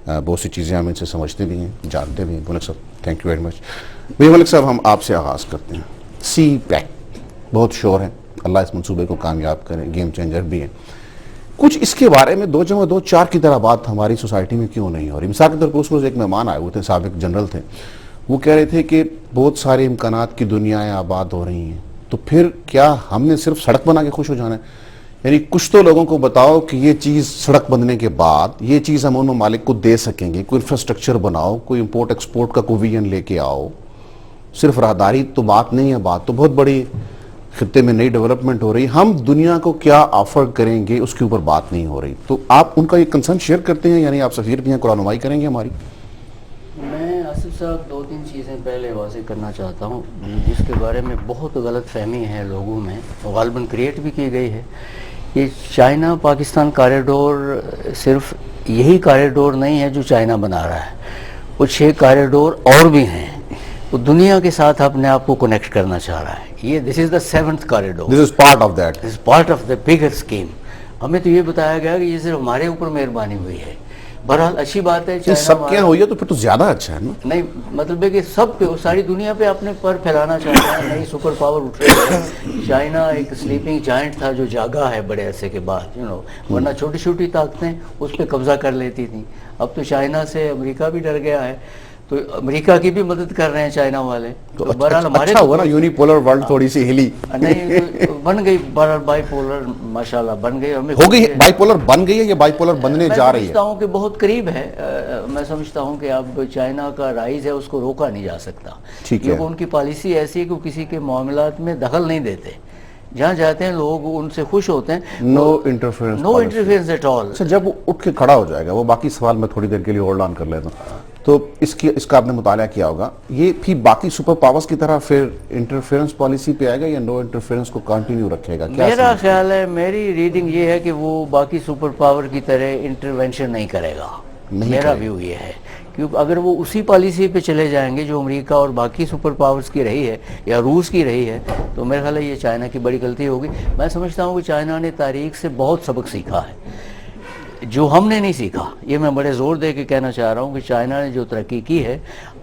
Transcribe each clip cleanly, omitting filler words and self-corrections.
بہت سی چیزیں ہم ان سے سمجھتے بھی ہیں، جانتے بھی ہیں. ملک صاحب تھینک یو ویری مچ. بھائی ملک صاحب ہم آپ سے آغاز کرتے ہیں. سی پیک بہت شور ہے، اللہ اس منصوبے کو کامیاب کریں، گیم چینجر بھی ہے. کچھ اس کے بارے میں 2+2=4 کی طرح بات ہماری سوسائٹی میں کیوں نہیں ہو رہی؟ مثال کے طور پر اس روز ایک مہمان آئے ہوئے تھے، سابق جنرل تھے، وہ کہہ رہے تھے کہ بہت سارے امکانات کی دنیائیں آباد ہو رہی ہیں، تو پھر کیا ہم نے صرف سڑک بنا کے خوش ہو جانا ہے؟ یعنی کچھ تو لوگوں کو بتاؤ کہ یہ چیز سڑک بننے کے بعد یہ چیز ہم ان ممالک کو دے سکیں گے، کوئی انفراسٹرکچر بناؤ، کوئی امپورٹ ایکسپورٹ کا کوئی ویژن لے کے آؤ. صرف راہداری تو بات نہیں ہے، بات تو بہت بڑی خطے میں نئی ڈیولپمنٹ ہو رہی. ہم دنیا کو کیا آفر کریں گے اس کے اوپر بات نہیں ہو رہی. تو آپ ان کا یہ کنسرن شیئر کرتے ہیں؟ یعنی آپ سفیر بھی ہیں، قرآن کریں گے ہماری. میں آصف صاحب 2-3 چیزیں پہلے واضح کرنا چاہتا ہوں جس کے بارے میں بہت غلط فہمی ہے لوگوں میں، غالباً کریٹ بھی کی گئی ہے. یہ چائنا پاکستان کاریڈور صرف یہی کاریڈور نہیں ہے جو چائنا بنا رہا ہے، وہ 6 کاریڈور اور بھی ہیں. وہ دنیا کے ساتھ اپنے آپ کو کنیکٹ کرنا چاہ رہا ہے. یہ دس از دا 7th corridor, this is part of that, this is part of the bigger scheme. ہمیں تو یہ بتایا گیا کہ یہ صرف ہمارے اوپر مہربانی ہوئی ہے. بہرحال اچھی بات ہے، یہ سب کیا ہوئی ہے تو پھر تو زیادہ اچھا ہے نا. نہیں مطلب ہے کہ سب پہ ساری دنیا پہ اپنے پر پھیلانا چاہتا ہے، نئی سپر پاور اٹھ رہی ہے. چائنا ایک سلیپنگ جائنٹ تھا جو جاگا ہے بڑے عرصے کے بعد، ورنہ چھوٹی چھوٹی طاقتیں اس پہ قبضہ کر لیتی تھیں. اب تو چائنا سے امریکہ بھی ڈر گیا ہے، تو امریکہ کی بھی مدد کر رہے ہیں چائنا والے. تو بہرحال ہمارے اچھا ہوا نا، یونی پولر ورلڈ تھوڑی سی ہلی. نہیں بن گئی، بہرحال بائی پولر ماشاءاللہ بن گئی. ہمیں ہو گئی بائی پولر بن گئی ہے یا بائی پولر بننے جا رہی ہے؟ میں سمجھتا ہوں کہ بہت قریب ہے. میں سمجھتا ہوں کہ اب چائنا کا رائز ہے، اس کو روکا نہیں جا سکتا. کیونکہ ان کی پالیسی ایسی ہے کہ وہ کسی کے معاملات میں دخل نہیں دیتے، جہاں جاتے ہیں لوگ ان سے خوش ہوتے ہیں. نو انٹرفیئرنس ایٹ آل. اچھا جب وہ اٹھ کے کھڑا ہو جائے گا، وہ باقی سوال میں تھوڑی دیر کے لیے ہولڈ آن کر لیتا ہوں. تو اس کا آپ نے مطالعہ کیا ہوگا، یہ بھی باقی سپر پاورز کی طرح پھر انٹرفیئرنس پالیسی پہ آئے گا یا نو انٹرفیئرنس کو کنٹینیو رکھے گا؟ میرا خیال ہے، میری ریڈنگ یہ ہے کہ وہ باقی سپر پاور کی طرح انٹرونشن نہیں کرے گا. میرا ویو یہ ہے، کیونکہ اگر وہ اسی پالیسی پہ چلے جائیں گے جو امریکہ اور باقی سپر پاورز کی رہی ہے یا روس کی رہی ہے، تو میرا خیال ہے یہ چائنا کی بڑی غلطی ہوگی. میں سمجھتا ہوں کہ چائنا نے تاریخ سے بہت سبق سیکھا ہے جو ہم نے نہیں سیکھا. یہ میں بڑے زور دے کے کہنا چاہ رہا ہوں کہ چائنا نے جو ترقی کی ہے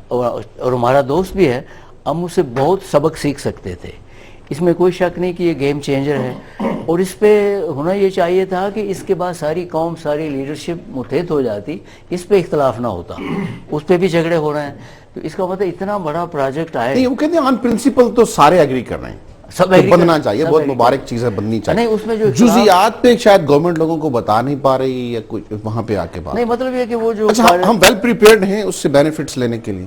اور ہمارا دوست بھی ہے، ہم اس سے بہت سبق سیکھ سکتے تھے. اس میں کوئی شک نہیں کہ یہ گیم چینجر ہے، اور اس پہ ہونا یہ چاہیے تھا کہ اس کے بعد ساری قوم، ساری لیڈرشپ متحد ہو جاتی، اس پہ اختلاف نہ ہوتا. اس پہ بھی جھگڑے ہو رہے ہیں، تو اس کا مطلب اتنا بڑا پروجیکٹ آئے. نہیں، وہ کہتے ہیں آن پرنسپل تو سارے ایگری کر رہے ہیں، سب بننا چاہیے، بہت مبارک چیز ہے، بننی چاہیے. نہیں اس میں جو جزیات پہ شاید گورنمنٹ لوگوں کو بتا نہیں پا رہی یا کوئی وہاں پہ آ کے بات. نہیں مطلب یہ کہ وہ جو ہم ویل پریپیئرڈ ہیں اس سے بینیفٹس لینے کے لیے.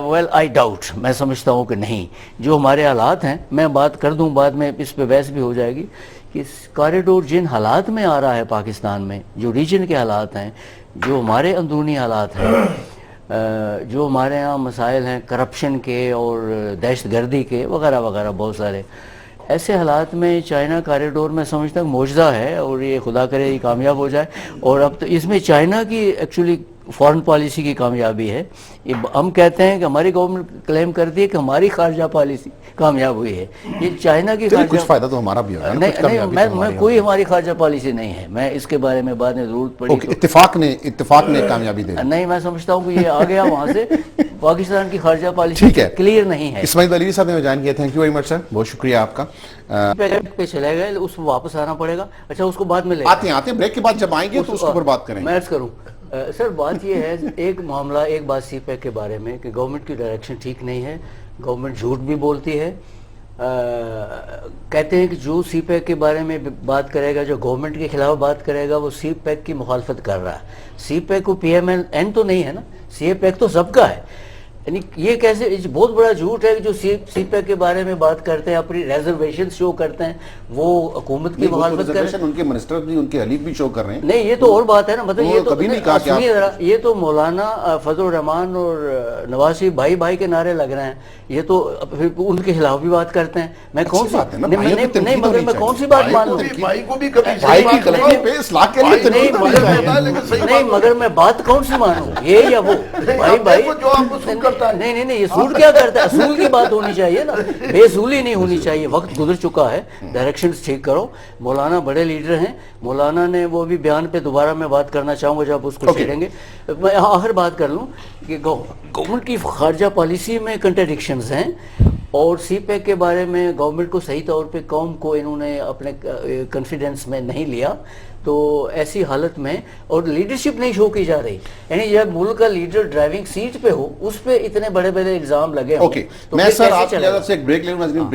ویل آئی ڈاؤٹ، میں سمجھتا ہوں کہ نہیں. جو ہمارے حالات ہیں، میں بات کر دوں بعد میں اس پہ بحث بھی ہو جائے گی، کہ کاریڈور جن حالات میں آ رہا ہے پاکستان میں، جو ریجن کے حالات ہیں، جو ہمارے اندرونی حالات ہیں، جو ہمارے ہاں مسائل ہیں کرپشن کے اور دہشت گردی کے وغیرہ وغیرہ، بہت سارے ایسے حالات میں چائنا کاریڈور میں سمجھتا ہوں معجزہ ہے، اور یہ خدا کرے یہ کامیاب ہو جائے. اور اب تو اس میں چائنا کی ایکچولی فارن پالیسی کی کامیابی ہے. ہم کہتے ہیں کہ ہماری گورنمنٹ کلیم کرتی ہے کہ ہماری خارجہ پالیسی کامیاب ہوئی ہے. یہ چائنا کی کچھ فائدہ تو ہمارا بھی ہوگا. نہیں، میں کوئی ہماری خارجہ پالیسی نہیں ہے، میں اس کے بارے میں بعد میں ضرورت پڑی. اتفاق نے کامیابی دے دی. نہیں، میں سمجھتا ہوں کہ یہ آ گیا وہاں سے، پاکستان کی خارجہ پالیسی کلیئر نہیں ہے. اسماعیل علی صاحب نے جوائن کیا، تھینک یو ویری مچ سر، بہت شکریہ آپ کا. پہ چلے گئے، اس کو واپس آنا پڑے گا. اچھا اس کو بعد میں لے آتے ہیں بریک کے بعد جب آئیں گے تو اس کے اوپر بات کریں گے. میں عرض کروں سر، بات یہ ہے، ایک معاملہ، ایک بات سی پیک کے بارے میں کہ گورنمنٹ کی ڈائریکشن ٹھیک نہیں ہے. گورنمنٹ جھوٹ بھی بولتی ہے. کہتے ہیں کہ جو سی پیک کے بارے میں بات کرے گا، جو گورنمنٹ کے خلاف بات کرے گا، وہ سی پیک کی مخالفت کر رہا ہے. سی پیک کو پی ایم این تو نہیں ہے نا، سی پیک تو سب کا ہے. یعنی یہ کیسے بہت بڑا جھوٹ ہے کہ جو سی پیک کے بارے میں بات کرتے ہیں، اپنی ریزرویشن شو کرتے ہیں، وہ حکومت کی مخالفت کر رہے ہیں. ان کے منسٹر بھی، ان کے حلیف بھی شو کر رہے ہیں. نہیں یہ تو اور بات ہے نا، مطلب یہ تو کبھی نہیں کہا کہ یہ تو مولانا فضل الرحمان اور نواز شریف بھائی بھائی کے نعرے لگ رہے ہیں. یہ تو پھر ان کے خلاف بھی بات کرتے ہیں. میں کون سی بات نہیں، مگر میں کون سی بات مان لوں؟ نہیں مگر میں بات کون سی مانوں، یہ یا وہ؟ بھائی کرتا ہے. نہیں نہیں نہیں, یہ سوٹ کیا کرتا ہے, اصول کی بات ہونی چاہیے نا, بے اصولی نہیں ہونی چاہیے. وقت گزر چکا ہے, ڈائریکشنز ٹھیک کرو. مولانا بڑے لیڈر ہیں, مولانا نے وہ بھی بیان پہ دوبارہ میں بات کرنا چاہوں گا جب اس کو چھیڑیں گے. میں آخر بات کر لوں کہ گورنمنٹ کی خارجہ پالیسی میں کنٹرڈکشنز ہیں, اور سی پیک کے بارے میں گورنمنٹ کو صحیح طور پہ قوم کو انہوں نے اپنے کانفیڈنس میں نہیں لیا. تو ایسی حالت میں, اور لیڈرشپ نہیں شو کی جا رہی, یعنی جب ملک کا لیڈر ڈرائیونگ سیٹ پہ ہو اس پہ اتنے بڑے بڑے الزام لگے ہوں. اوکے, میں سر آپ کی اجازت سے ایک بریک لے لوں.